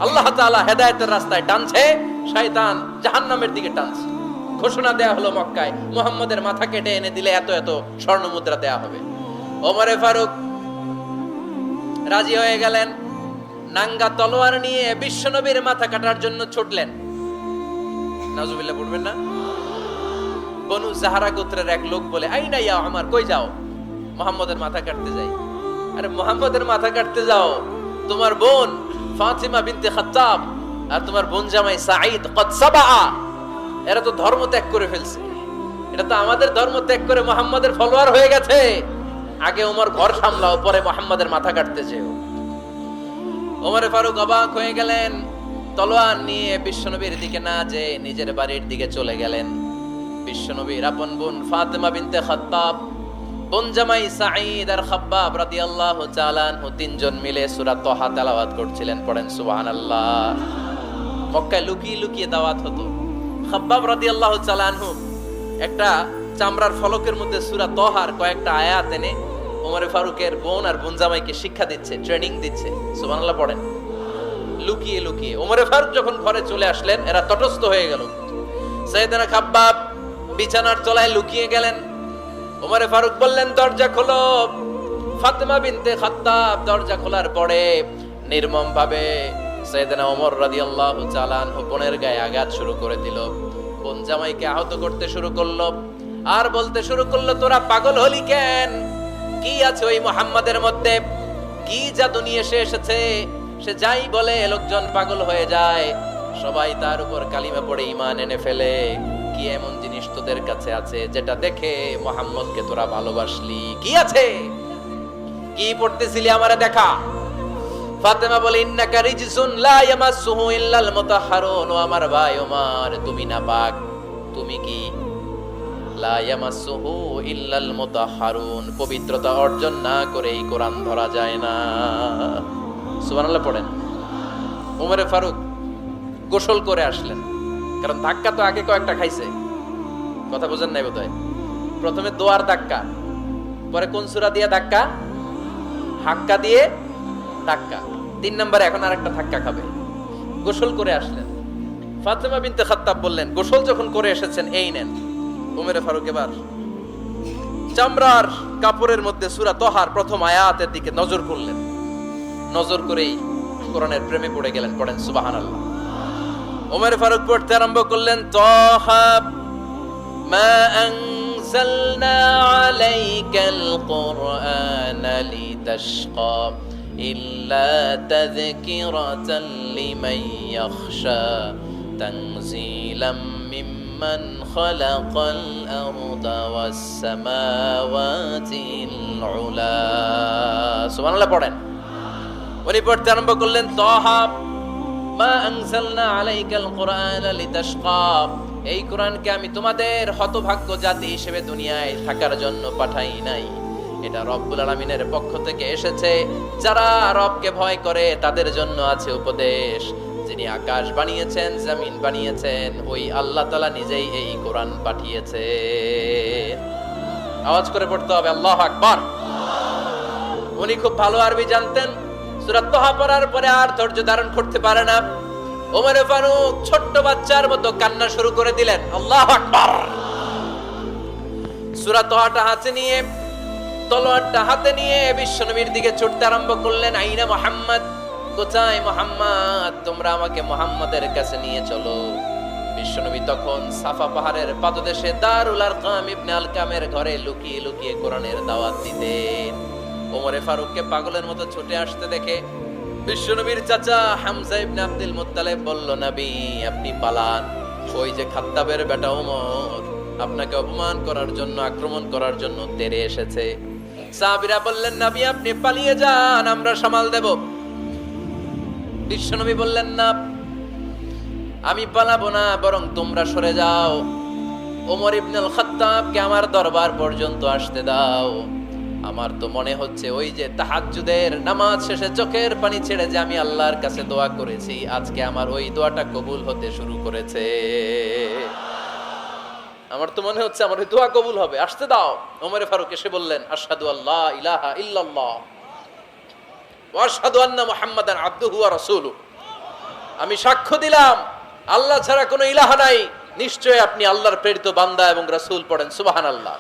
আল্লাহ তাআলা হেদায়েতের রাস্তায় টানছে, শয়তান জাহান্নামের দিকে টানছে। ঘোষণা দেয়া হলো মক্কায়, মুহাম্মদের মাথা কেটে এনে দিলে এত এত স্বর্ণ মুদ্রা দেয়া হবে। ওমরে ফারুক রাজি হয়ে গেলেন। নাঙ্গা তলোয়ার নিয়ে বিশ্বনবীর মাথা কাটার জন্য ছুটলেন। নাউজুবিল্লাহ পড়বেন না? বনু জাহরা গোত্রের এক লোক বলে, আইনা ইয়া আমার, কই যাও? মুহাম্মদের মাথা কাটতে যাই। আরে মুহাম্মদের মাথা কাটতে যাও? তোমার বোন ফাতিমা বিনতে খাত্তাব আর তোমার বোন জামাই সাঈদ কদ সাবা, এরা তো ধর্ম ত্যাগ করে ফেলছে। এটা তো আমাদের ধর্ম ত্যাগ করে মুহাম্মাদের ফলোয়ার হয়ে গেছে। আগে ওমর ঘর সামলাও, পরে মুহাম্মাদের মাথা কাটতে যেও। ওমর ফারুক অবাক হয়ে গেলেন। তলোয়ার নিয়ে বিশ্বনবীর দিকে না যে নিজের বাড়ির দিকে চলে গেলেন। বিশ্বনবীর আপন বোন ফাতিমা বিনতে খাত্তাব, বোন জামাই সাঈদ আর খাব্বাব রাদিয়াল্লাহু তাআলা আনহু তিনজন মিলে সূরা তাহা তেলাওয়াত করছিলেন। পড়েন সুবহানাল্লাহ। মক্কায় লুকিয়ে লুকিয়ে দাওয়াত হতো। খাব্বাব রাদিয়াল্লাহু তাআলা আনহু একটা চামড়ার ফলকের মধ্যে সূরা তাহার কয়েকটা আয়াত এনে ওমর ফারুকের বোন আর বোন জামাইকে শিক্ষা দিচ্ছে, ট্রেনিং দিচ্ছে। সুবহানাল্লাহ পড়েন। লুকিয়ে লুকিয়ে ওমর ফারুক যখন ঘরে চলে আসলেন, এরা তটস্থ হয়ে গেল। সাইয়েদনা খাব্বাব বিছানার তলায় লুকিয়ে গেলেন। ওমর ফারুক বললেন, দরজা খোলো। ফাতিমা বিনতে খাত্তাব দরজা খোলার পরে নির্মম ভাবে সাইয়েদনা ওমর রাদিয়াল্লাহু তাআলা আনহু বোনের গায়ে আঘাত শুরু করে দিল। বোন জামাইকে আহত করতে শুরু করলো আর বলতে শুরু করলো, তোরা পাগল হলি কেন? কি আছে ওই মুহাম্মাদের মধ্যে? কি জাদু নিয়ে সে এসেছে? সে যাই বলে লোকজন পাগল হয়ে যায়, সবাই তার উপর কালিমা পড়ে ঈমান এনে ফেলে। কি এমন জিনিস তোদের কাছে আছে যেটা দেখে মুহাম্মদকে তোরা ভালোবাসলি? কি আছে? কি পড়তেছিলি আমারে দেখা। ফাতেমা বলে, ইন্নাকা রিজসুন লা ইয়ামাসসুহু ইল্লাল মুতাহহারুন। ও আমার ভাই ওমর, তুমি নাপাক। তুমি কি? লা ইয়ামাসসুহু ইল্লাল মুতাহহারুন, পবিত্রতা অর্জন না করে এই কোরআন ধরা যায় না। সুবহানাল্লাহ পড়েন। ওমর ফারুক গোসল করে আসলেন, কারণ ধাক্কা তো আগে কয়েকটা খাইছে। কথা বোঝেন নাই বোধহয়? প্রথমে দোয়ার ধাক্কা, পরে কোন সূরা দিয়ে ধাক্কা? হাক্কা দিয়ে ধাক্কা। 3 নম্বরে এখন আরেকটা ধাক্কা খাবে। গোসল করে আসলেন। ফাতিমা বিনতে খাত্তাব বললেন, গোসল যখন করে এসেছেন, এই নেন। ওমর ফারুক এবার চামড়ার কাপড়ের মধ্যে সূরা তাহার প্রথম আয়াতের দিকে নজর করলেন। নজর করেই কোরআনের প্রেমে পড়ে গেলেন। পড়েন সুবহানাল্লাহ। ওমর ফারুক পড়তে আরম্ভ করলেন, তাহা মা আনজালনা আলাইকাল কুরআনা লিতাশকা ইল্লা তাযকিরাতাল লিমান ইয়াখশা তানজিলাম মিম্মান খালাকাল আরদা ওয়াস সামাওয়াতিল উলা। সুবহানাল্লাহ পড়েন। উনি পড়তে আরম্ভ করলেন, তাহা মা আনজালনা আলাইকাল কুরআনা লিতাশকা, এই কোরআনকে আমি তোমাদের হতভাগ্য জাতি হিসেবে দুনিয়ায় থাকার জন্য পাঠাই নাই। এটা রব্বুল আলামিনের পক্ষ থেকে এসেছে। যারা রবকে ভয় করে তাদের জন্য আছে উপদেশ। যিনি আকাশ বানিয়েছেন, জমিন বানিয়েছেন, ওই আল্লাহ তাআলা নিজেই এই কোরআন পাঠিয়েছেন। আওয়াজ করে পড়তে হবে, আল্লাহু আকবার। উনি খুব ভালো আরবি জানতেন। সূরা তাহা পড়ার পরে আর ধৈর্য ধারণ করতে পারে না। ওমর ফারুক ছোট্ট বাচ্চার মতো কান্না শুরু করে দিলেন। আল্লাহু আকবার। সূরা তাহাটা হাতে নিয়ে, তলোয়ারটা হাতে নিয়ে বিশ্বনবীর দিকে ছুটতে আরম্ভ করলেন। আইনা মুহাম্মদ, কোথায় মুহাম্মদ? তোমরা আমাকে মুহাম্মাদের কাছে নিয়ে চলো। বিশ্বনবী তখন সাফা পাহাড়ের পাদদেশে দারুল আরকাম ইবনে আলকামের ঘরে লুকিয়ে লুকিয়ে কোরআনের দাওয়াত দিতেন। ওমর ফারুককে পাগলের মতো ছুটে আসতে দেখে বিশ্বনবীর চাচা হামজা ইবনে আব্দুল মুত্তালিব বলল, নবী আপনি পালান। ওই যে খাত্তাবের বেটা ওমর আপনাকে অপমান করার জন্য, আক্রমণ করার জন্য তেড়ে এসেছে। সাহাবীরা বললেন, নবী আপনি পালিয়ে যান, আমরা সামাল দেব। বিশ্বনবী বললেন, না আমি পালাবো না, বরং তোমরা সরে যাও। ওমর ইবনুল খাত্তাবকে আমার দরবার পর্যন্ত আসতে দাও। আমার তো মনে হচ্ছে ওই যে তাহাজ্জুদের নামাজ শেষে চোখের পানি ছেড়ে যে আমি আল্লাহর কাছে দোয়া করেছি, আজকে আমার ওই দোয়াটা কবুল হতে শুরু করেছে। আমার তো মনে হচ্ছে আমার ওই দোয়া কবুল হবে, আসতে দাও। ওমর ফারুক এসে বললেন, আশহাদু আল্লা ইলাহা ইল্লাল্লাহ ওয়া আশহাদু আন্না মুহাম্মাদান আবদুহু ওয়া রাসূলুহু। আমি সাক্ষ্য দিলাম আল্লাহ ছাড়া কোনো ইলাহ নাই, নিশ্চয় আপনি আল্লাহর প্রেরিত বান্দা এবং রাসূল। পড়েন সুবহানাল্লাহ।